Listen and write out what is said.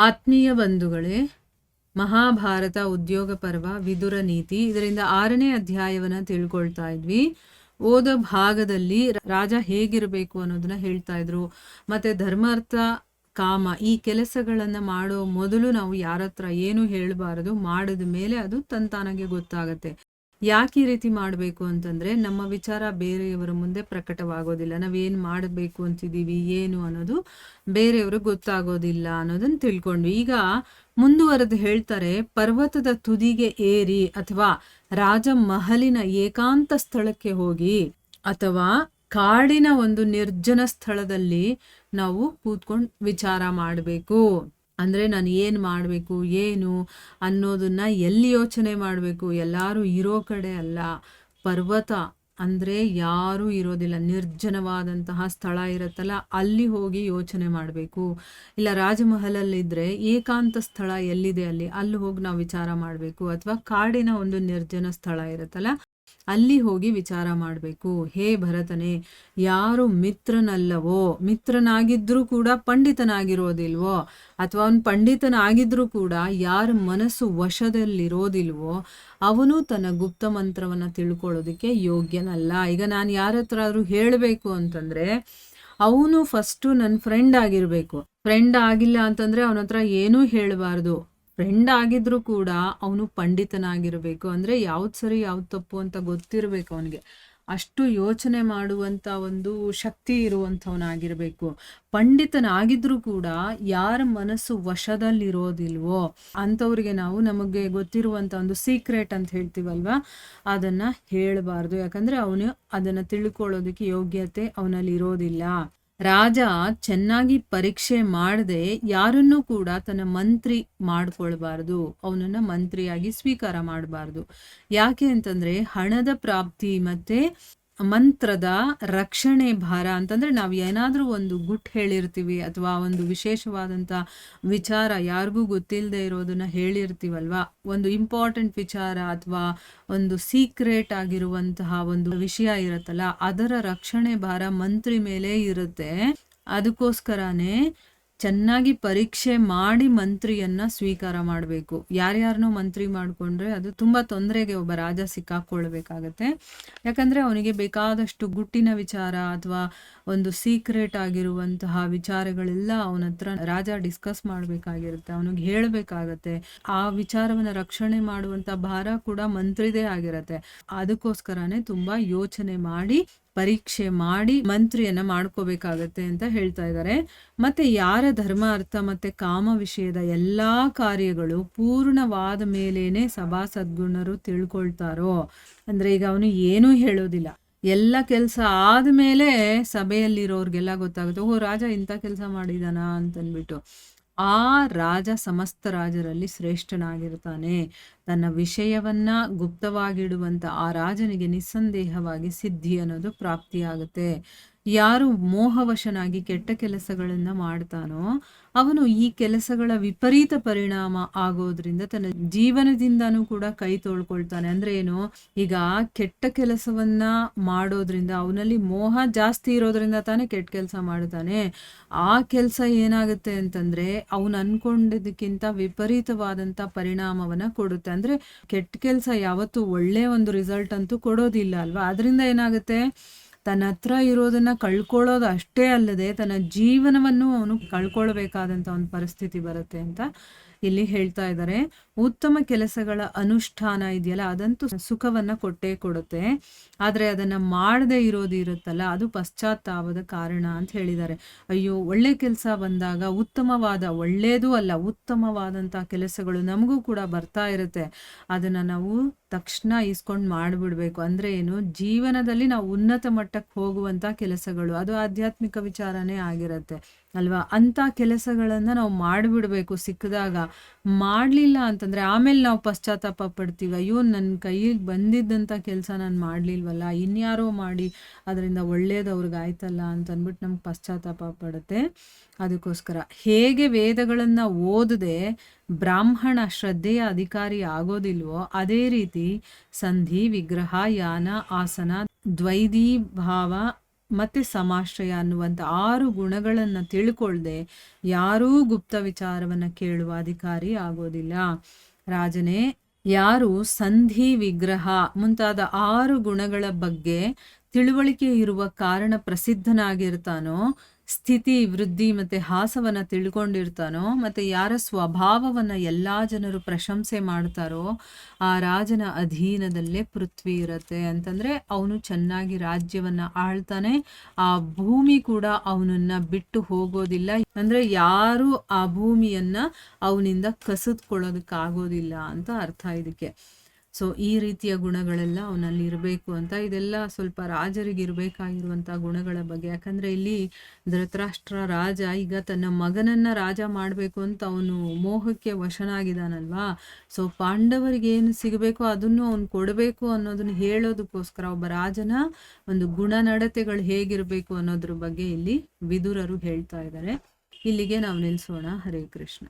ಆತ್ಮೀಯ ಬಂಧುಗಳೇ, ಮಹಾಭಾರತ ಉದ್ಯೋಗ ಪರ್ವ ವಿದುರ ನೀತಿ ಇದರಿಂದ 6ನೇ ಅಧ್ಯಾಯವನ್ನ ತಿಳ್ಕೊಳ್ತಾ ಇದ್ವಿ. ಓದ ಭಾಗದಲ್ಲಿ ರಾಜ ಹೇಗಿರಬೇಕು ಅನ್ನೋದನ್ನ ಹೇಳ್ತಾ ಇದ್ರು. ಮತ್ತೆ ಧರ್ಮಾರ್ಥ ಕಾಮ ಈ ಕೆಲಸಗಳನ್ನ ಮಾಡೋ ಮೊದಲು ನಾವು ಯಾರ ಹತ್ರ ಏನು ಹೇಳಬಾರದು, ಮಾಡಿದ ಮೇಲೆ ಅದು ತಂತಾನಾಗೆ ಗೊತ್ತಾಗತ್ತೆ. ಯಾಕೆ ಈ ರೀತಿ ಮಾಡಬೇಕು ಅಂತಂದ್ರೆ ನಮ್ಮ ವಿಚಾರ ಬೇರೆಯವರ ಮುಂದೆ ಪ್ರಕಟವಾಗೋದಿಲ್ಲ. ನಾವೇನು ಮಾಡಬೇಕು ಅಂತಿದ್ದೀವಿ ಏನು ಅನ್ನೋದು ಬೇರೆಯವ್ರಿಗೆ ಗೊತ್ತಾಗೋದಿಲ್ಲ ಅನ್ನೋದನ್ನ ತಿಳ್ಕೊಂಡ್ವಿ. ಈಗ ಮುಂದುವರೆದು ಹೇಳ್ತಾರೆ, ಪರ್ವತದ ತುದಿಗೆ ಏರಿ ಅಥವಾ ರಾಜ ಮಹಲಿನ ಏಕಾಂತ ಸ್ಥಳಕ್ಕೆ ಹೋಗಿ ಅಥವಾ ಕಾಡಿನ ಒಂದು ನಿರ್ಜನ ಸ್ಥಳದಲ್ಲಿ ನಾವು ಕೂತ್ಕೊಂಡು ವಿಚಾರ ಮಾಡಬೇಕು. ಅಂದ್ರೆ ನಾನು ಏನು ಮಾಡಬೇಕು ಏನು ಅನ್ನೋದನ್ನ ಎಲ್ಲಿ ಯೋಚನೆ ಮಾಡಬೇಕು, ಎಲ್ಲರೂ ಇರೋ ಕಡೆ ಅಲ್ಲ. ಪರ್ವತ ಅಂದ್ರೆ ಯಾರೂ ಇರೋದಿಲ್ಲ, ನಿರ್ಜನವಾದಂತಹ ಸ್ಥಳ ಇರುತ್ತಲ್ಲ, ಅಲ್ಲಿ ಹೋಗಿ ಯೋಚನೆ ಮಾಡಬೇಕು. ಇಲ್ಲ ರಾಜಮಹಲಲ್ಲಿದ್ರೆ ಏಕಾಂತ ಸ್ಥಳ ಎಲ್ಲಿದೆ ಅಲ್ಲಿ ಹೋಗಿ ನಾವು ವಿಚಾರ ಮಾಡಬೇಕು. ಅಥವಾ ಕಾಡಿನ ಒಂದು ನಿರ್ಜನ ಸ್ಥಳ ಇರುತ್ತಲ್ಲ, ಅಲ್ಲಿ ಹೋಗಿ ವಿಚಾರ ಮಾಡಬೇಕು. ಹೇ ಭರತನೇ, ಯಾರು ಮಿತ್ರನಲ್ಲವೋ, ಮಿತ್ರನಾಗಿದ್ರೂ ಕೂಡ ಪಂಡಿತನಾಗಿರೋದಿಲ್ವೋ, ಅಥವಾ ಅವನು ಪಂಡಿತನಾಗಿದ್ರೂ ಕೂಡ ಯಾರ ಮನಸ್ಸು ವಶದಲ್ಲಿರೋದಿಲ್ವೋ ಅವನು ತನ್ನ ಗುಪ್ತ ಮಂತ್ರವನ್ನ ತಿಳ್ಕೊಳ್ಳೋದಕ್ಕೆ ಯೋಗ್ಯನಲ್ಲ. ಈಗ ನಾನು ಯಾರ ಹತ್ರ ಆದ್ರೂ ಹೇಳಬೇಕು ಅಂತಂದ್ರೆ ಅವನು ಫಸ್ಟು ನನ್ನ ಫ್ರೆಂಡ್ ಆಗಿರ್ಬೇಕು. ಫ್ರೆಂಡ್ ಆಗಿಲ್ಲ ಅಂತಂದ್ರೆ ಅವನ ಹತ್ರ ಏನೂ ಹೇಳಬಾರ್ದು. ಫ್ರೆಂಡ್ ಆಗಿದ್ರು ಕೂಡ ಅವನು ಪಂಡಿತನಾಗಿರ್ಬೇಕು. ಅಂದ್ರೆ ಯಾವ್ದು ಸರಿ ಯಾವ್ದು ತಪ್ಪು ಅಂತ ಗೊತ್ತಿರ್ಬೇಕು ಅವನಿಗೆ. ಅಷ್ಟು ಯೋಚನೆ ಮಾಡುವಂತ ಒಂದು ಶಕ್ತಿ ಇರುವಂಥವನಾಗಿರ್ಬೇಕು. ಪಂಡಿತನಾಗಿದ್ರು ಕೂಡ ಯಾರ ಮನಸ್ಸು ವಶದಲ್ಲಿರೋದಿಲ್ವೋ ಅಂಥವ್ರಿಗೆ ನಾವು ನಮಗೆ ಗೊತ್ತಿರುವಂತ ಒಂದು ಸೀಕ್ರೆಟ್ ಅಂತ ಹೇಳ್ತೀವಲ್ವಾ, ಅದನ್ನ ಹೇಳಬಾರ್ದು. ಯಾಕಂದ್ರೆ ಅವನು ಅದನ್ನ ತಿಳ್ಕೊಳ್ಳೋದಕ್ಕೆ ಯೋಗ್ಯತೆ ಅವನಲ್ಲಿ ಇರೋದಿಲ್ಲ. ರಾಜ ಚೆನ್ನಾಗಿ ಪರೀಕ್ಷೆ ಮಾಡದೆ ಯಾರನ್ನೂ ಕೂಡ ತನ್ನ ಮಂತ್ರಿ ಮಾಡ್ಕೊಳ್ಬಾರ್ದು, ಅವನನ್ನ ಮಂತ್ರಿಯಾಗಿ ಸ್ವೀಕಾರ ಮಾಡಬಾರ್ದು. ಯಾಕೆ ಅಂತಂದ್ರೆ ಹಣದ ಪ್ರಾಪ್ತಿ ಮತ್ತೆ ಮಂತ್ರದ ರಕ್ಷಣೆ ಭಾರ ಅಂತಂದ್ರೆ ನಾವು ಏನಾದ್ರೂ ಒಂದು ಗುಟ್ ಹೇಳಿರ್ತೀವಿ ಅಥವಾ ಒಂದು ವಿಶೇಷವಾದಂತ ವಿಚಾರ ಯಾರಿಗೂ ಗೊತ್ತಿಲ್ಲದೆ ಇರೋದನ್ನ ಹೇಳಿರ್ತೀವಲ್ವಾ, ಒಂದು ಇಂಪಾರ್ಟೆಂಟ್ ವಿಚಾರ ಅಥವಾ ಒಂದು ಸೀಕ್ರೆಟ್ ಆಗಿರುವಂತಹ ಒಂದು ವಿಷಯ ಇರುತ್ತಲ್ಲ, ಅದರ ರಕ್ಷಣೆ ಭಾರ ಮಂತ್ರಿ ಮೇಲೆ ಇರುತ್ತೆ. ಅದಕ್ಕೋಸ್ಕರನೇ ಚೆನ್ನಾಗಿ ಪರೀಕ್ಷೆ ಮಾಡಿ ಮಂತ್ರಿಯನ್ನ ಸ್ವೀಕಾರ ಮಾಡಬೇಕು. ಯಾರ್ಯಾರನೋ ಮಂತ್ರಿ ಮಾಡ್ಕೊಂಡ್ರೆ ಅದು ತುಂಬಾ ತೊಂದರೆಗೆ ಒಬ್ಬ ರಾಜ ಸಿಕ್ಕಾಕೊಳ್ಬೇಕಾಗತ್ತೆ. ಯಾಕಂದ್ರೆ ಅವನಿಗೆ ಬೇಕಾದಷ್ಟು ಗುಟ್ಟಿನ ವಿಚಾರ ಅಥವಾ ಒಂದು ಸೀಕ್ರೆಟ್ ಆಗಿರುವಂತಹ ವಿಚಾರಗಳೆಲ್ಲ ಅವನ ಹತ್ರ ರಾಜ ಡಿಸ್ಕಸ್ ಮಾಡ್ಬೇಕಾಗಿರುತ್ತೆ, ಅವನಿಗೆ ಹೇಳ್ಬೇಕಾಗತ್ತೆ. ಆ ವಿಚಾರವನ್ನ ರಕ್ಷಣೆ ಮಾಡುವಂತ ಭಾರ ಕೂಡ ಮಂತ್ರಿದೇ ಆಗಿರತ್ತೆ. ಅದಕ್ಕೋಸ್ಕರನೇ ತುಂಬಾ ಯೋಚನೆ ಮಾಡಿ ಪರೀಕ್ಷೆ ಮಾಡಿ ಮಂತ್ರಿಯನ್ನ ಮಾಡ್ಕೋಬೇಕಾಗತ್ತೆ ಅಂತ ಹೇಳ್ತಾ ಇದ್ದಾರೆ. ಮತ್ತೆ ಯಾರ ಧರ್ಮ ಅರ್ಥ ಮತ್ತೆ ಕಾಮ ವಿಷಯದ ಎಲ್ಲಾ ಕಾರ್ಯಗಳು ಪೂರ್ಣವಾದ ಮೇಲೇನೆ ಸಭಾ ಸದ್ಗುಣರು ತಿಳ್ಕೊಳ್ತಾರೋ, ಅಂದ್ರೆ ಈಗ ಅವನು ಏನೂ ಹೇಳೋದಿಲ್ಲ, ಎಲ್ಲ ಕೆಲಸ ಆದ್ಮೇಲೆ ಸಭೆಯಲ್ಲಿರೋರ್ಗೆಲ್ಲ ಗೊತ್ತಾಗುತ್ತೆ, ಓ ರಾಜ ಇಂಥ ಕೆಲಸ ಮಾಡಿದಾನ ಅಂತನ್ಬಿಟ್ಟು. ಆ ರಾಜ ಸಮಸ್ತ ರಾಜರಲ್ಲಿ ಶ್ರೇಷ್ಠನಾಗಿರ್ತಾನೆ. ತನ್ನ ವಿಷಯವನ್ನ ಗುಪ್ತವಾಗಿಡುವಂತ ಆ ರಾಜನಿಗೆ ನಿಸ್ಸಂದೇಹವಾಗಿ ಸಿದ್ಧಿ ಅನ್ನೋದು ಪ್ರಾಪ್ತಿಯಾಗುತ್ತೆ. ಯಾರು ಮೋಹವಶನಾಗಿ ಕೆಟ್ಟ ಕೆಲಸಗಳನ್ನ ಮಾಡ್ತಾನೋ ಅವನು ಈ ಕೆಲಸಗಳ ವಿಪರೀತ ಪರಿಣಾಮ ಆಗೋದ್ರಿಂದ ತನ್ನ ಜೀವನದಿಂದನೂ ಕೂಡ ಕೈ ತೊಳ್ಕೊಳ್ತಾನೆ. ಅಂದ್ರೆ ಏನು, ಈಗ ಕೆಟ್ಟ ಕೆಲಸವನ್ನ ಮಾಡೋದ್ರಿಂದ ಅವನಲ್ಲಿ ಮೋಹ ಜಾಸ್ತಿ ಇರೋದ್ರಿಂದ ತಾನೇ ಕೆಟ್ಟ ಕೆಲಸ ಮಾಡ್ತಾನೆ. ಆ ಕೆಲಸ ಏನಾಗುತ್ತೆ ಅಂತಂದ್ರೆ ಅವನು ಅನ್ಕೊಂಡಿದ್ದಕ್ಕಿಂತ ವಿಪರೀತವಾದಂತ ಪರಿಣಾಮವನ್ನ ಕೊಡುತ್ತೆ. ಅಂದ್ರೆ ಕೆಟ್ಟ ಕೆಲಸ ಯಾವತ್ತೂ ಒಳ್ಳೆ ಒಂದು ರಿಸಲ್ಟ್ ಅಂತೂ ಕೊಡೋದಿಲ್ಲ ಅಲ್ವಾ. ಅದರಿಂದ ಏನಾಗುತ್ತೆ, ತನ್ನ ಹತ್ರ ಇರೋದನ್ನ ಕಳ್ಕೊಳ್ಳೋದು ಅಷ್ಟೇ ಅಲ್ಲದೆ ತನ್ನ ಜೀವನವನ್ನು ಅವನು ಕಳ್ಕೊಳ್ಬೇಕಾದಂತ ಒಂದು ಪರಿಸ್ಥಿತಿ ಬರುತ್ತೆ ಅಂತ ಇಲ್ಲಿ ಹೇಳ್ತಾ ಇದ್ದಾರೆ. ಉತ್ತಮ ಕೆಲಸಗಳ ಅನುಷ್ಠಾನ ಇದೆಯಲ್ಲ ಅದಂತೂ ಸುಖವನ್ನ ಕೊಟ್ಟೇ ಕೊಡುತ್ತೆ. ಆದ್ರೆ ಅದನ್ನ ಮಾಡದೇ ಇರೋದು ಇರುತ್ತಲ್ಲ, ಅದು ಪಶ್ಚಾತ್ತಾಪದ ಕಾರಣ ಅಂತ ಹೇಳಿದ್ದಾರೆ. ಅಯ್ಯೋ, ಒಳ್ಳೆ ಕೆಲಸ ಬಂದಾಗ ಉತ್ತಮವಾದ, ಒಳ್ಳೇದು ಅಲ್ಲ ಉತ್ತಮವಾದಂತ ಕೆಲಸಗಳು ನಮಗೂ ಕೂಡ ಬರ್ತಾ ಇರುತ್ತೆ. ಅದನ್ನ ನಾವು ತಕ್ಷಣ ಇಸ್ಕೊಂಡು ಮಾಡ್ಬಿಡ್ಬೇಕು. ಅಂದ್ರೆ ಏನು, ಜೀವನದಲ್ಲಿ ನಾವು ಉನ್ನತ ಮಟ್ಟಕ್ಕೆ ಹೋಗುವಂತ ಕೆಲಸಗಳು, ಅದು ಆಧ್ಯಾತ್ಮಿಕ ವಿಚಾರನೇ ಆಗಿರತ್ತೆ ಅಲ್ವಾ. ಅಂತ ಕೆಲಸಗಳನ್ನ ನಾವು ಮಾಡಿಬಿಡ್ಬೇಕು ಸಿಕ್ಕಿದಾಗ. ಮಾಡ್ಲಿಲ್ಲ ಅಂತಂದ್ರೆ ಆಮೇಲೆ ನಾವು ಪಶ್ಚಾತ್ತಾಪ ಪಡ್ತೀವಿ, ಅಯ್ಯೋ ನನ್ನ ಕೈಗೆ ಬಂದಿದ್ದಂಥ ಕೆಲಸ ನಾನು ಮಾಡ್ಲಿಲ್ವಲ್ಲ, ಇನ್ಯಾರೋ ಮಾಡಿ ಅದರಿಂದ ಒಳ್ಳೇದು ಅವ್ರಿಗೆ ಆಯ್ತಲ್ಲ ಅಂತ ಅಂದ್ಬಿಟ್ಟು ನಮ್ಗೆ ಪಶ್ಚಾತ್ತಾಪ ಪಡುತ್ತೆ. ಅದಕ್ಕೋಸ್ಕರ ಹೇಗೆ ವೇದಗಳನ್ನ ಓದದೆ ಬ್ರಾಹ್ಮಣ ಶ್ರದ್ಧೆಯ ಅಧಿಕಾರಿ ಆಗೋದಿಲ್ವೋ ಅದೇ ರೀತಿ ಸಂಧಿ ವಿಗ್ರಹ ಯಾನ ಆಸನ ದ್ವೈಧೀ ಭಾವ ಮತ್ತೆ ಸಮಾಶ್ರಯ ಅನ್ನುವಂಥ 6 ಗುಣಗಳನ್ನು ತಿಳ್ಕೊಳ್ದೆ ಯಾರೂ ಗುಪ್ತ ವಿಚಾರವನ್ನು ಕೇಳುವ ಅಧಿಕಾರಿ ಆಗೋದಿಲ್ಲ. ರಾಜನೇ, ಯಾರು ಸಂಧಿ, ವಿಗ್ರಹ ಮುಂತಾದ 6 ಗುಣಗಳ ಬಗ್ಗೆ ತಿಳುವಳಿಕೆ ಇರುವ ಕಾರಣ ಪ್ರಸಿದ್ಧನಾಗಿರ್ತಾನೋ, ಸ್ಥಿತಿ, ವೃದ್ಧಿ ಮತ್ತೆ ಹಾಸವನ್ನ ತಿಳ್ಕೊಂಡಿರ್ತಾನೋ, ಮತ್ತೆ ಯಾರ ಸ್ವಭಾವವನ್ನ ಎಲ್ಲಾ ಜನರು ಪ್ರಶಂಸೆ ಮಾಡ್ತಾರೋ, ಆ ರಾಜನ ಅಧೀನದಲ್ಲೇ ಪೃಥ್ವಿ ಇರತ್ತೆ. ಅಂತಂದ್ರೆ ಅವನು ಚೆನ್ನಾಗಿ ರಾಜ್ಯವನ್ನ ಆಳ್ತಾನೆ, ಆ ಭೂಮಿ ಕೂಡ ಅವನನ್ನ ಬಿಟ್ಟು ಹೋಗೋದಿಲ್ಲ. ಅಂದ್ರೆ ಯಾರು ಆ ಭೂಮಿಯನ್ನ ಅವನಿಂದ ಕಸಿದ್ಕೊಳ್ಳೋದಕ್ಕಾಗೋದಿಲ್ಲ ಅಂತ ಅರ್ಥ ಇದಕ್ಕೆ. ಸೊ ಈ ರೀತಿಯ ಗುಣಗಳೆಲ್ಲ ಅವನಲ್ಲಿ ಇರಬೇಕು ಅಂತ. ಇದೆಲ್ಲ ಸ್ವಲ್ಪ ರಾಜರಿಗೆ ಇರಬೇಕಾಗಿರುವಂಥ ಗುಣಗಳ ಬಗ್ಗೆ. ಯಾಕಂದರೆ ಇಲ್ಲಿ ಧೃತರಾಷ್ಟ್ರ ರಾಜ ಈಗ ತನ್ನ ಮಗನನ್ನು ರಾಜ ಮಾಡಬೇಕು ಅಂತ ಅವನು ಮೋಹಕ್ಕೆ ವಶನಾಗಿದ್ದಾನಲ್ವಾ. ಸೊ ಪಾಂಡವರಿಗೆ ಏನು ಸಿಗಬೇಕೋ ಅದನ್ನು ಅವನು ಕೊಡಬೇಕು ಅನ್ನೋದನ್ನು ಹೇಳೋದಕ್ಕೋಸ್ಕರ ಒಬ್ಬ ರಾಜನ ಒಂದು ಗುಣನಡತೆಗಳು ಹೇಗಿರಬೇಕು ಅನ್ನೋದ್ರ ಬಗ್ಗೆ ಇಲ್ಲಿ ವಿದುರರು ಹೇಳ್ತಾ ಇದ್ದಾರೆ. ಇಲ್ಲಿಗೆ ನಾವು ನಿಲ್ಲಿಸೋಣ. ಹರೇ ಕೃಷ್ಣ.